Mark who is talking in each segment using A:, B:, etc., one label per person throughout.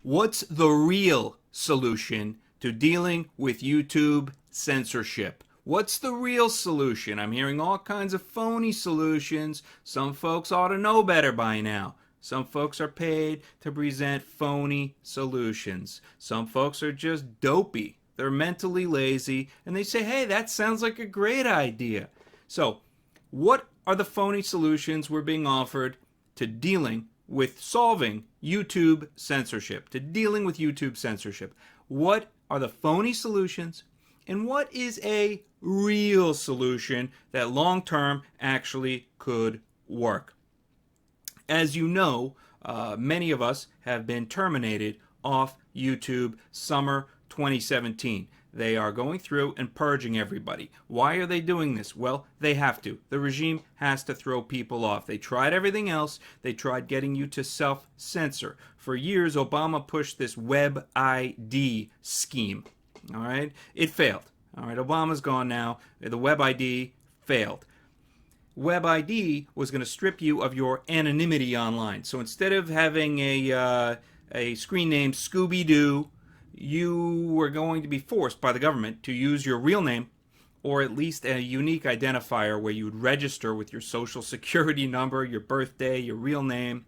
A: What's the real solution to dealing with YouTube censorship? What's the real solution? I'm hearing all kinds of phony solutions. Some folks ought to know better by now. Some folks are paid to present phony solutions. Some folks are just dopey. They're mentally lazy, and they say, hey, that sounds like a great idea. So, what are the phony solutions we're being offered to dealing with solving YouTube censorship, to dealing with YouTube censorship? What are the phony solutions, and what is a real solution that long-term actually could work? As you know, many of us have been terminated off YouTube summer 2017. They are going through and purging everybody. Why are they doing this? Well, they have to. The regime has to throw people off. They tried everything else. They tried getting you to self-censor. For years, Obama pushed this web ID scheme. All right? It failed. All right, Obama's gone now. The web ID failed. Web ID was going to strip you of your anonymity online. So instead of having a screen name Scooby-Doo, you were going to be forced by the government to use your real name, or at least a unique identifier where you would register with your social security number, your birthday, your real name,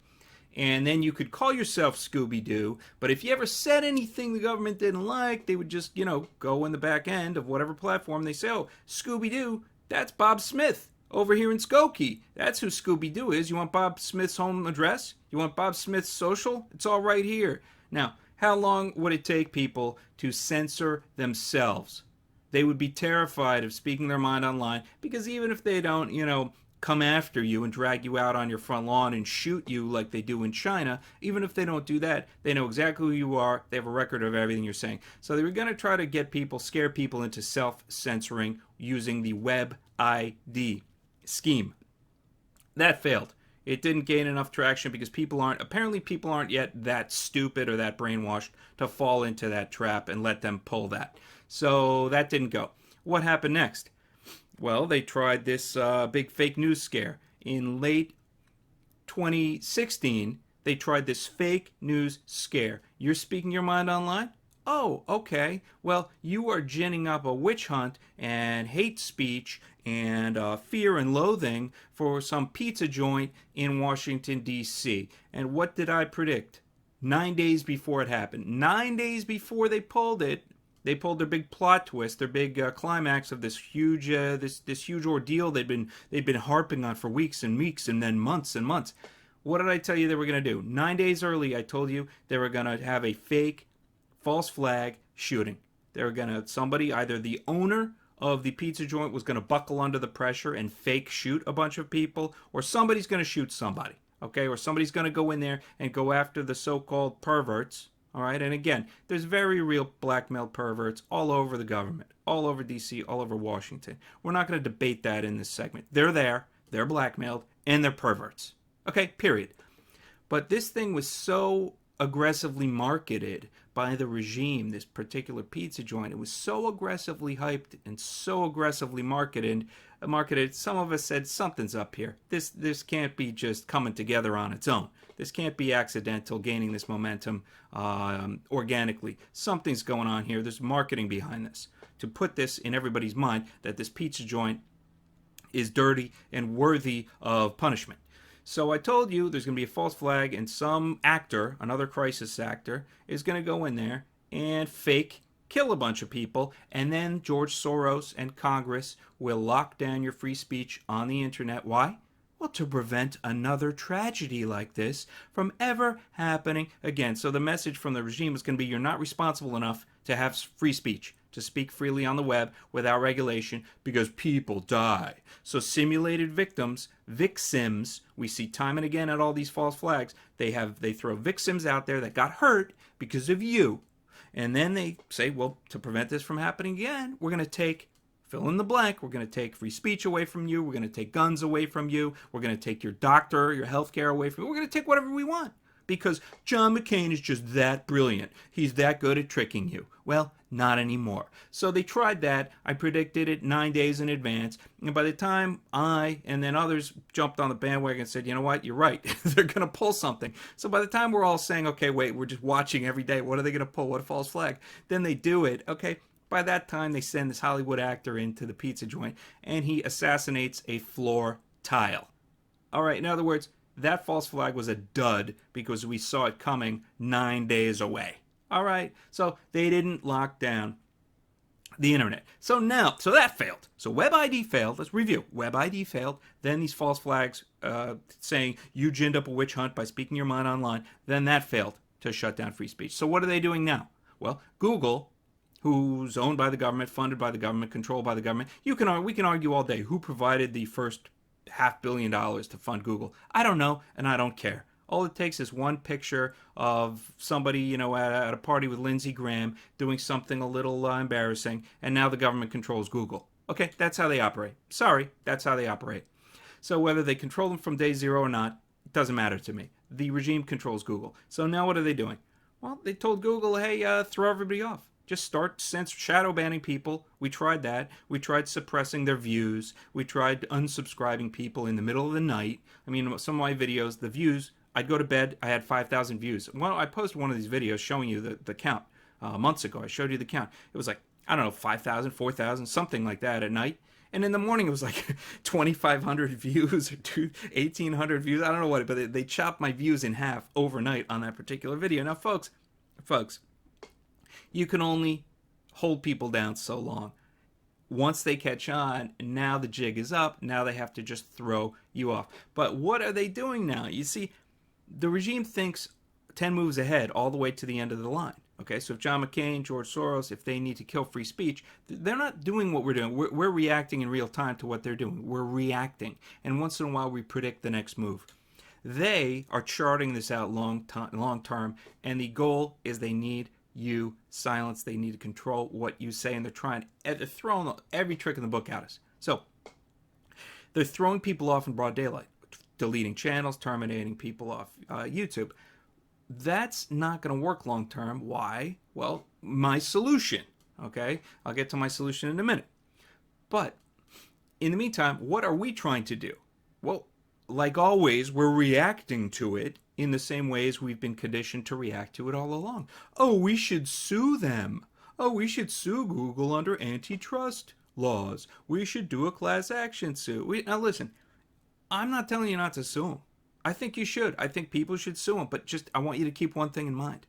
A: and then you could call yourself Scooby-Doo. But if you ever said anything the government didn't like, they would just, go in the back end of whatever platform. They say, oh, Scooby-Doo, that's Bob Smith over here in Skokie. That's who Scooby-Doo is. You want Bob Smith's home address? You want Bob Smith's social? It's all right here. Now, how long would it take people to censor themselves? They would be terrified of speaking their mind online, because even if they don't, come after you and drag you out on your front lawn and shoot you like they do in China, even if they don't do that, they know exactly who you are. They have a record of everything you're saying. So they were going to try to get people, scare people into self-censoring using the web ID scheme. That failed. It didn't gain enough traction because people aren't yet that stupid or that brainwashed to fall into that trap and let them pull that. So that didn't go. What happened next? Well, they tried this big fake news scare. In late 2016, they tried this fake news scare. You're speaking your mind online? Oh, okay. Well, you are ginning up a witch hunt and hate speech and fear and loathing for some pizza joint in Washington, D.C. And what did I predict? 9 days before it happened. 9 days before they pulled it, they pulled their big plot twist, their big climax of this huge ordeal they'd been harping on for weeks and weeks and then months and months. What did I tell you they were going to do? 9 days early, I told you they were going to have a fake false flag shooting. They were going to, somebody, either the owner of the pizza joint was going to buckle under the pressure and fake shoot a bunch of people, or somebody's going to shoot somebody, okay? Or somebody's going to go in there and go after the so-called perverts, all right? And again, there's very real blackmail perverts all over the government, all over D.C., all over Washington. We're not going to debate that in this segment. They're there, they're blackmailed, and they're perverts. Okay, period. But this thing was so aggressively marketed by the regime, this particular pizza joint. It was so aggressively hyped and so aggressively marketed. Some of us said, something's up here. This can't be just coming together on its own. This can't be accidental, gaining this momentum organically. Something's going on here. There's marketing behind this to put this in everybody's mind that this pizza joint is dirty and worthy of punishment. So I told you there's going to be a false flag, and some actor, another crisis actor, is going to go in there and fake kill a bunch of people, and then George Soros and Congress will lock down your free speech on the internet. Why? Well, to prevent another tragedy like this from ever happening again. So the message from the regime is going to be, you're not responsible enough to have free speech, to speak freely on the web without regulation, because people die. So simulated victims, vicsims, we see time and again at all these false flags, they throw victims out there that got hurt because of you. And then they say, well, to prevent this from happening again, we're going to take, fill in the blank, we're going to take free speech away from you, we're going to take guns away from you, we're going to take your doctor, your health care away from you, we're going to take whatever we want. because John McCain is just that brilliant. He's that good at tricking you. Well, not anymore. So they tried that. I predicted it 9 days in advance. And by the time I and then others jumped on the bandwagon and said, you know what, you're right. They're going to pull something. So by the time we're all saying, okay, wait, we're just watching every day. What are they going to pull? What a false flag? Then they do it. Okay. By that time, they send this Hollywood actor into the pizza joint and he assassinates a floor tile. All right. In other words, that false flag was a dud because we saw it coming 9 days away. All right, so they didn't lock down the internet. So that failed. So WebID failed. Let's review. WebID failed. Then these false flags saying you ginned up a witch hunt by speaking your mind online. Then that failed to shut down free speech. So what are they doing now? Well, Google, who's owned by the government, funded by the government, controlled by the government. We can argue all day who provided the first $500 million to fund Google. I don't know, and I don't care. All it takes is one picture of somebody, at a party with Lindsey Graham doing something a little embarrassing, and now the government controls Google. Okay, that's how they operate. Sorry, that's how they operate. So whether they control them from day zero or not, it doesn't matter to me. The regime controls Google. So now what are they doing? Well, they told Google, hey, throw everybody off. Just start shadow banning people. We tried that. We tried suppressing their views. We tried unsubscribing people in the middle of the night. I mean, some of my videos, the views, I'd go to bed, I had 5,000 views. Well, I posted one of these videos showing you the count months ago. I showed you the count. It was like, I don't know, 5,000, 4,000, something like that at night. And in the morning, it was like 2,500 views or 1,800 views. I don't know what, but they chopped my views in half overnight on that particular video. Now, folks, you can only hold people down so long. Once they catch on, now the jig is up. Now they have to just throw you off. But what are they doing now? You see, the regime thinks 10 moves ahead all the way to the end of the line. Okay, so if John McCain, George Soros, if they need to kill free speech, they're not doing what we're doing. We're reacting in real time to what they're doing. We're reacting. And once in a while, we predict the next move. They are charting this out long term, and the goal is they need you silence. They need to control what you say, and they're throwing every trick in the book at us. So they're throwing people off in broad daylight, deleting channels, terminating people off YouTube. That's not going to work long term. Why? Well, my solution. Okay, I'll get to my solution in a minute. But in the meantime, what are we trying to do? Well, like always, we're reacting to it in the same ways we've been conditioned to react to it all along. Oh, we should sue them. Oh, we should sue Google under antitrust laws. We should do a class action suit. Now listen, I'm not telling you not to sue them. I think you should. I think people should sue them. But I want you to keep one thing in mind.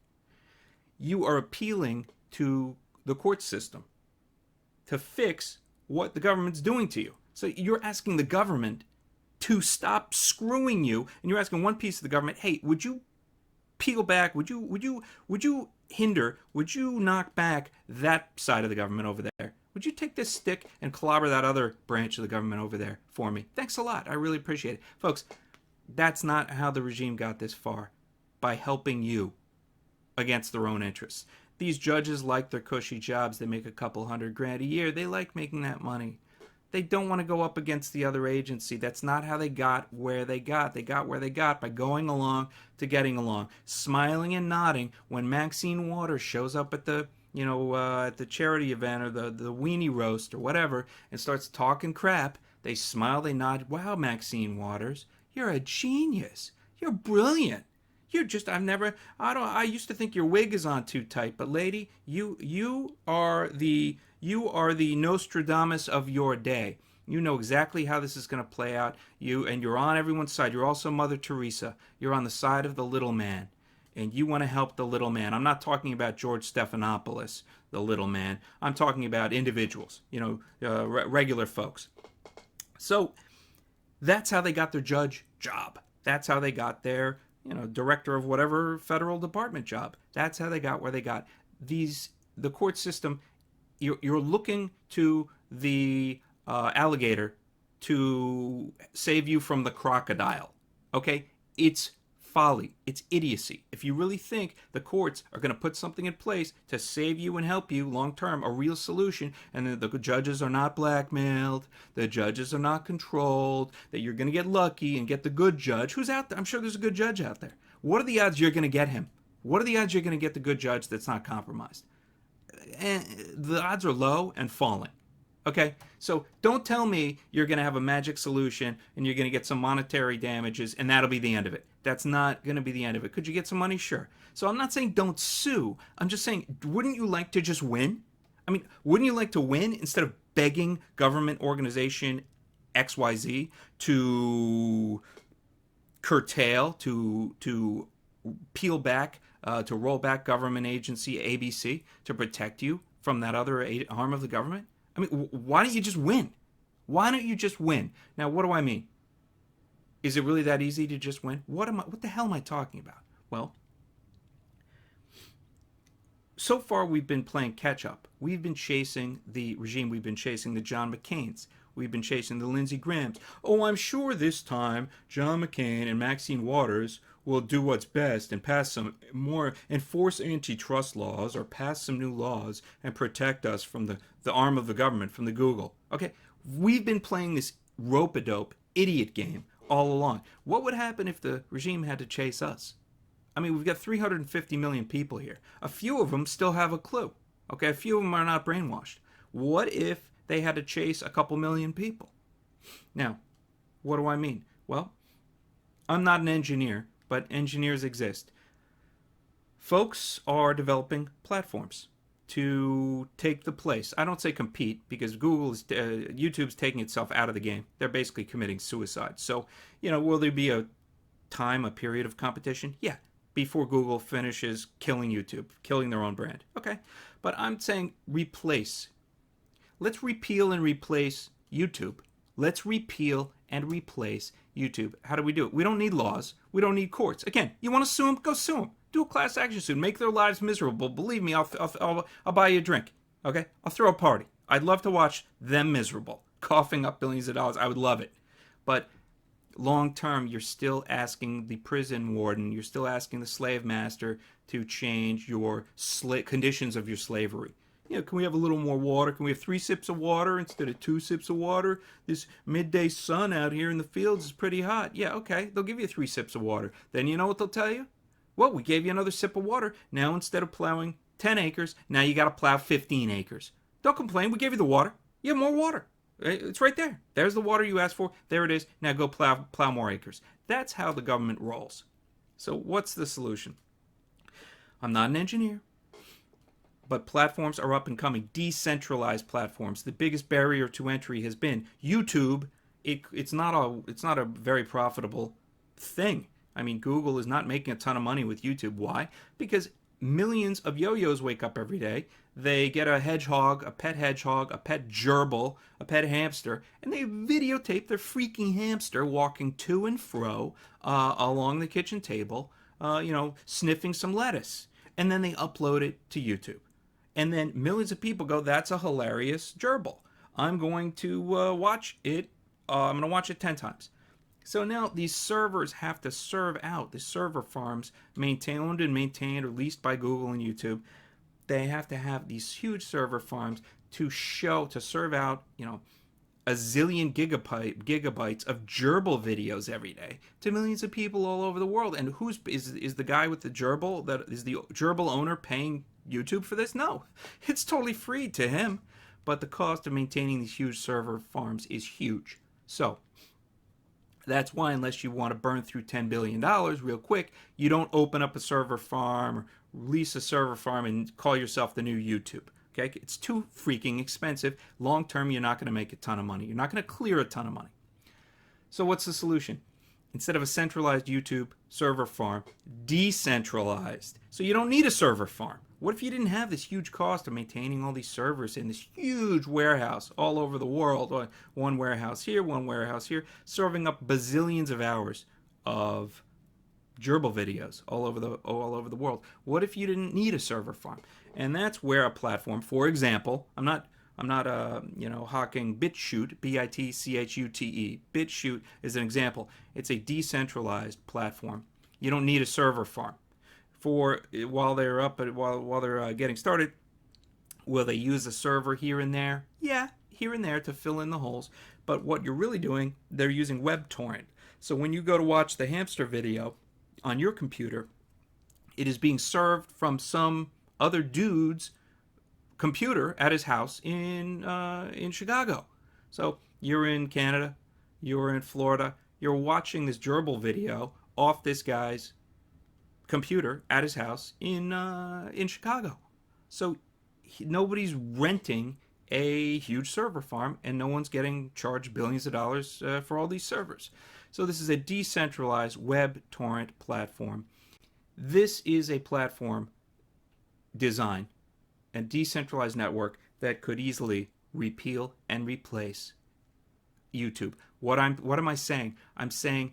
A: You are appealing to the court system to fix what the government's doing to you. So you're asking the government to stop screwing you, and you're asking one piece of the government, hey, would you peel back? Would you hinder? Would you knock back that side of the government over there? Would you take this stick and clobber that other branch of the government over there for me? Thanks a lot. I really appreciate it. Folks, that's not how the regime got this far, by helping you against their own interests. These judges like their cushy jobs. They make a couple $100,000 a year. They like making that money. They don't want to go up against the other agency. That's not how they got where they got. They got where they got by going along to getting along, smiling and nodding when Maxine Waters shows up at the at the charity event or the weenie roast or whatever and starts talking crap. They smile, they nod. Wow, Maxine Waters, you're a genius. You're brilliant. I used to think your wig is on too tight, but lady, you are the Nostradamus of your day. You know exactly how this is going to play out. You're on everyone's side. You're also Mother Teresa. You're on the side of the little man, and you want to help the little man. I'm not talking about George Stephanopoulos, the little man. I'm talking about individuals, regular folks. So that's how they got their judge job. That's how they got their director of whatever federal department job. That's how they got where they got. The court system, you're looking to the alligator to save you from the crocodile. Okay? It's folly. It's idiocy. If you really think the courts are going to put something in place to save you and help you long term, a real solution, and the judges are not blackmailed, the judges are not controlled, that you're going to get lucky and get the good judge. Who's out there? I'm sure there's a good judge out there. What are the odds you're going to get him? What are the odds you're going to get the good judge that's not compromised? And the odds are low and falling. Okay, so don't tell me you're going to have a magic solution and you're going to get some monetary damages and that'll be the end of it. That's not going to be the end of it. Could you get some money? Sure. So I'm not saying don't sue. I'm just saying, wouldn't you like to just win? I mean, wouldn't you like to win instead of begging government organization XYZ to curtail, to peel back, to roll back government agency ABC to protect you from that other arm of the government? I mean, why don't you just win? Why don't you just win? Now, what do I mean? Is it really that easy to just win? What the hell am I talking about? Well, so far we've been playing catch up. We've been chasing the regime. We've been chasing the John McCains. We've been chasing the Lindsey Grahams. Oh, I'm sure this time John McCain and Maxine Waters will do what's best and pass some more, enforce antitrust laws or pass some new laws and protect us from the arm of the government, from the Google. Okay, we've been playing this rope-a-dope idiot game all along. What would happen if the regime had to chase us? I mean, we've got 350 million people here. A few of them still have a clue. Okay, a few of them are not brainwashed. What if they had to chase a couple million people? Now, what do I mean? Well, I'm not an engineer, but engineers exist. Folks are developing platforms to take the place. I don't say compete, because YouTube's taking itself out of the game. They're basically committing suicide. So, will there be a period of competition? Yeah, before Google finishes killing YouTube, killing their own brand. Okay, but I'm saying replace. Let's repeal and replace YouTube. Let's repeal and replace YouTube. How do we do it? We don't need laws. We don't need courts. Again, you want to sue them? Go sue them. Do a class action suit. Make their lives miserable. Believe me, I'll buy you a drink. Okay? I'll throw a party. I'd love to watch them miserable, coughing up billions of dollars. I would love it. But long term, you're still asking the prison warden, you're still asking the slave master to change your conditions of your slavery. Can we have a little more water? Can we have 3 sips of water instead of 2 sips of water? This midday sun out here in the fields is pretty hot. Yeah, okay, they'll give you 3 sips of water. Then you know what they'll tell you? Well, we gave you another sip of water. Now instead of plowing 10 acres, now you got to plow 15 acres. Don't complain. We gave you the water. You have more water. It's right there. There's the water you asked for. There it is. Now go plow more acres. That's how the government rolls. So what's the solution? I'm not an engineer, but platforms are up and coming. Decentralized platforms. The biggest barrier to entry has been YouTube. It's not a very profitable thing. I mean, Google is not making a ton of money with YouTube. Why? Because millions of yo-yos wake up every day. They get a hedgehog, a pet gerbil, a pet hamster, and they videotape their freaking hamster walking to and fro along the kitchen table, sniffing some lettuce. And then they upload it to YouTube. And then millions of people go, that's a hilarious gerbil. I'm going to watch it. I'm going to watch it 10 times. So now these servers have to serve out, the server farms owned and maintained or leased by Google and YouTube. They have to have these huge server farms to serve out, a zillion gigabytes of gerbil videos every day to millions of people all over the world. And is the guy with the gerbil, that is the gerbil owner, paying YouTube for this? No, it's totally free to him. But the cost of maintaining these huge server farms is huge. So that's why, unless you want to burn through $10 billion real quick, you don't open up a server farm or release a server farm and call yourself the new YouTube. Okay? It's too freaking expensive. Long term, you're not going to make a ton of money. You're not going to clear a ton of money. So what's the solution? Instead of a centralized YouTube server farm, decentralized. So you don't need a server farm. What if you didn't have this huge cost of maintaining all these servers in this huge warehouse all over the world? One warehouse here, one warehouse here, serving up bazillions of hours of gerbil videos all over the world. What if you didn't need a server farm? And that's where a platform, for example, I'm not hawking BitChute, BitChute. BitChute is an example. It's a decentralized platform. You don't need a server farm. While they're getting started, will they use a server here and there? Yeah, here and there to fill in the holes. But what you're really doing, they're using WebTorrent. So when you go to watch the hamster video, on your computer, it is being served from some other dude's computer at his house in Chicago. So you're in Canada, you're in Florida, you're watching this gerbil video off this guy's computer at his house in Chicago. So nobody's renting a huge server farm, and no one's getting charged billions of dollars for all these servers. So this is a decentralized web torrent platform. This is a platform design and decentralized network that could easily repeal and replace YouTube. What am I saying? I'm saying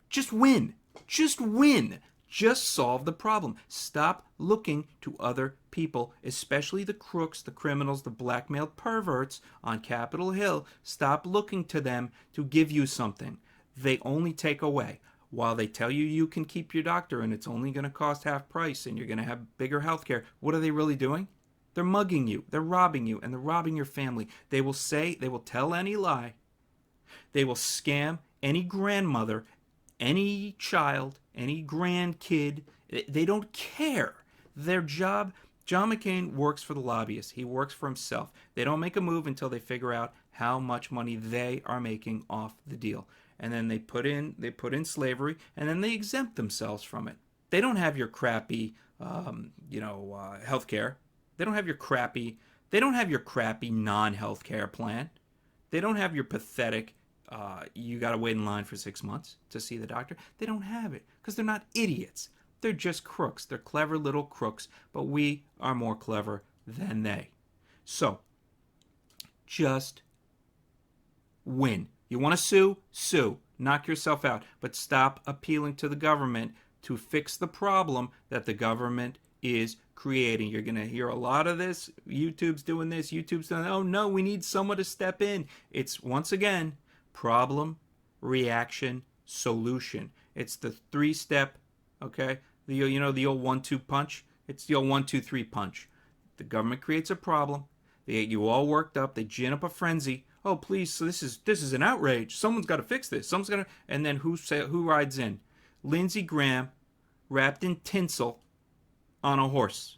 A: just win. Just win. Just solve the problem. Stop looking to other people, especially the crooks, the criminals, the blackmailed perverts on Capitol Hill. Stop looking to them to give you something. They only take away. While they tell you you can keep your doctor and it's only going to cost half price and you're going to have bigger health care, what are they really doing? They're mugging you, they're robbing you, and they're robbing your family. They will tell any lie. They will scam any grandmother, any child, any grandkid. They don't care. Their job, John McCain works for the lobbyists. He works for himself. They don't make a move until they figure out how much money they are making off the deal. And then they put in slavery, and then they exempt themselves from it. They don't have your crappy, health care. They don't have your crappy non-health care plan. They don't have your pathetic, you got to wait in line for 6 months to see the doctor. They don't have it because they're not idiots. They're just crooks. They're clever little crooks, but we are more clever than they. So, just win. You want to sue? Sue. Knock yourself out. But stop appealing to the government to fix the problem that the government is creating. You're going to hear a lot of this. YouTube's doing this. YouTube's doing that. Oh, no, we need someone to step in. It's, once again, problem, reaction, solution. It's the 3-step, okay? The old 1-2 punch. It's the old 1-2-3 punch. The government creates a problem. They get you all worked up. They gin up a frenzy. Oh, please, so this is an outrage. Someone's got to fix this. And then who rides in? Lindsey Graham, wrapped in tinsel, on a horse.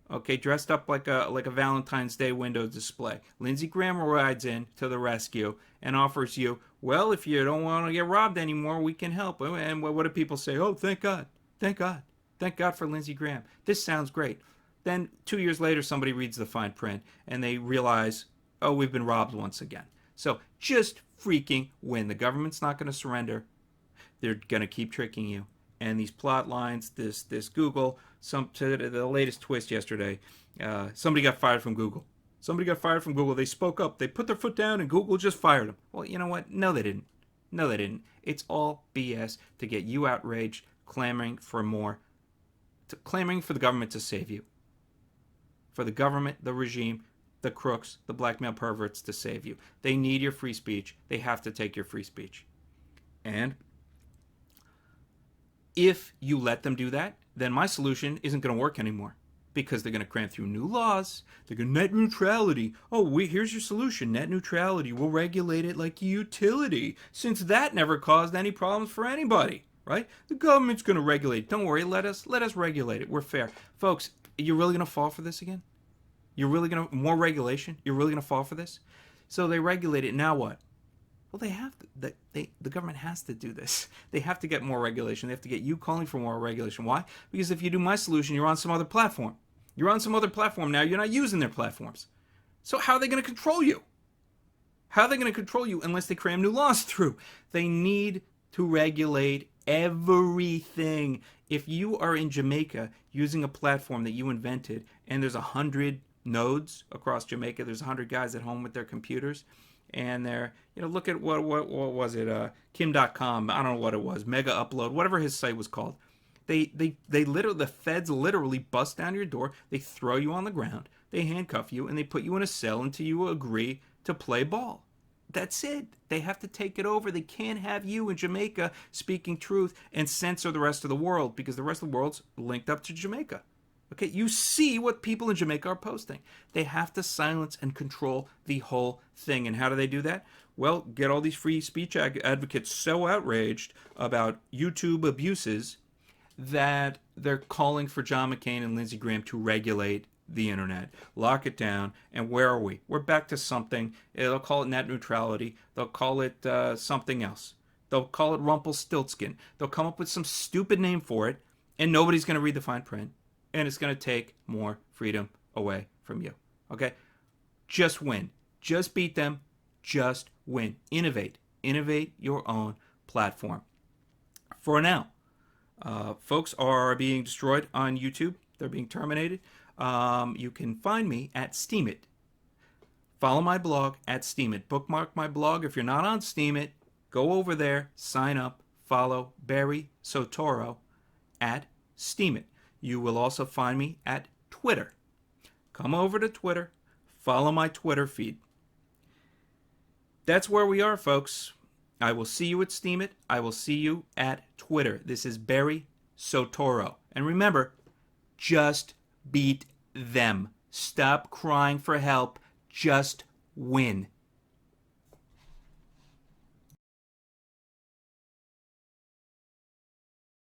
A: Okay, dressed up like a Valentine's Day window display. Lindsey Graham rides in to the rescue and offers you, well, if you don't want to get robbed anymore, we can help. And what do people say? Oh, thank God. Thank God. Thank God for Lindsey Graham. This sounds great. Then 2 years later, somebody reads the fine print and they realize, oh, we've been robbed once again. So just freaking win. The government's not going to surrender. They're going to keep tricking you. And these plot lines, this Google, the latest twist yesterday, somebody got fired from Google. They spoke up. They put their foot down and Google just fired them. Well, you know what? No, they didn't. It's all BS to get you outraged, clamoring for the government to save you. For the government, the regime, the crooks, the blackmail perverts to save you. They need your free speech. They have to take your free speech. And if you let them do that, then my solution isn't going to work anymore because they're going to cram through new laws. They're going to net neutrality. Oh, here's your solution, net neutrality. We'll regulate it like a utility since that never caused any problems for anybody, right? The government's going to regulate it. Don't worry, let us regulate it. We're fair. Folks, you're really going to fall for this again? You're really going to, more regulation? You're really going to fall for this? So they regulate it. Now what? Well, they have to. The government has to do this. They have to get more regulation. They have to get you calling for more regulation. Why? Because if you do my solution, you're on some other platform. You're on some other platform now. You're not using their platforms. So how are they going to control you? How are they going to control you unless they cram new laws through? They need to regulate everything. If you are in Jamaica using a platform that you invented and there's 100 nodes across Jamaica, there's 100 guys at home with their computers, and they're, look at what was it, Kim.com, I don't know what it was, Mega Upload, whatever his site was called. They literally, the feds literally bust down your door, they throw you on the ground, they handcuff you, and they put you in a cell until you agree to play ball. That's it. They have to take it over. They can't have you in Jamaica speaking truth and censor the rest of the world because the rest of the world's linked up to Jamaica. Okay, you see what people in Jamaica are posting. They have to silence and control the whole thing. And how do they do that? Well, get all these free speech advocates so outraged about YouTube abuses that they're calling for John McCain and Lindsey Graham to regulate the internet, lock it down, and where are we? We're back to something. They'll call it net neutrality. They'll call it something else. They'll call it Rumpelstiltskin. They'll come up with some stupid name for it, and nobody's going to read the fine print, and it's going to take more freedom away from you. Okay? Just win. Just beat them. Just win. Innovate. Innovate your own platform. For now, folks are being destroyed on YouTube. They're being terminated. You can find me at Steemit. Follow my blog at Steemit. Bookmark my blog. If you're not on Steemit, go over there, sign up, follow Barry Soetoro at Steemit. You will also find me at Twitter. Come over to Twitter. Follow my Twitter feed. That's where we are, folks. I will see you at Steemit. I will see you at Twitter. This is Barry Soetoro. And remember, just beat them. Stop crying for help. Just win.